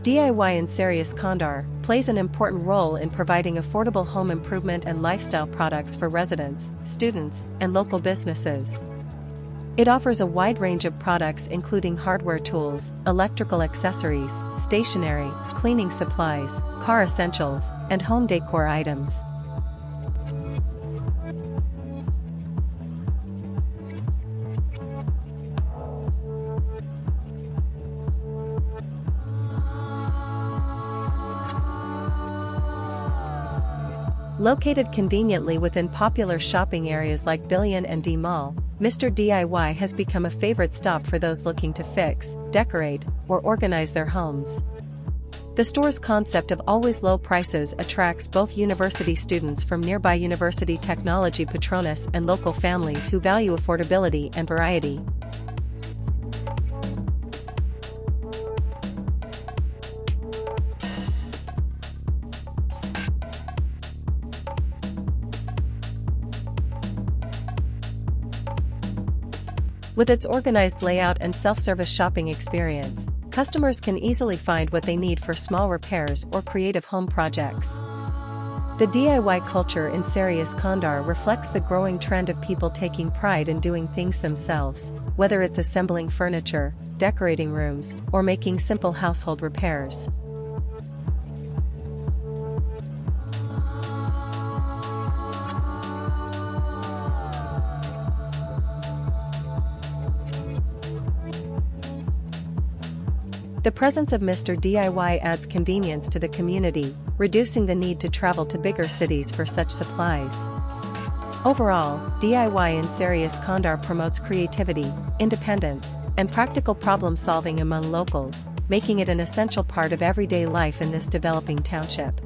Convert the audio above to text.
D.I.Y in Seri Iskandar plays an important role in providing affordable home improvement and lifestyle products for residents, students, and local businesses. It offers a wide range of products including hardware tools, electrical accessories, stationery, cleaning supplies, car essentials, and home decor items. Located conveniently within popular shopping areas like Billion and D Mall, Mr. D.I.Y has become a favorite stop for those looking to fix, decorate, or organize their homes. The store's concept of always low prices attracts both university students from nearby University Technology Petronas and local families who value affordability and variety. With its organized layout and self-service shopping experience, customers can easily find what they need for small repairs or creative home projects. The DIY culture in Seri Iskandar reflects the growing trend of people taking pride in doing things themselves, whether it's assembling furniture, decorating rooms, or making simple household repairs. The presence of Mr. D.I.Y adds convenience to the community, reducing the need to travel to bigger cities for such supplies. Overall, D.I.Y in Seri Iskandar promotes creativity, independence, and practical problem-solving among locals, making it an essential part of everyday life in this developing township.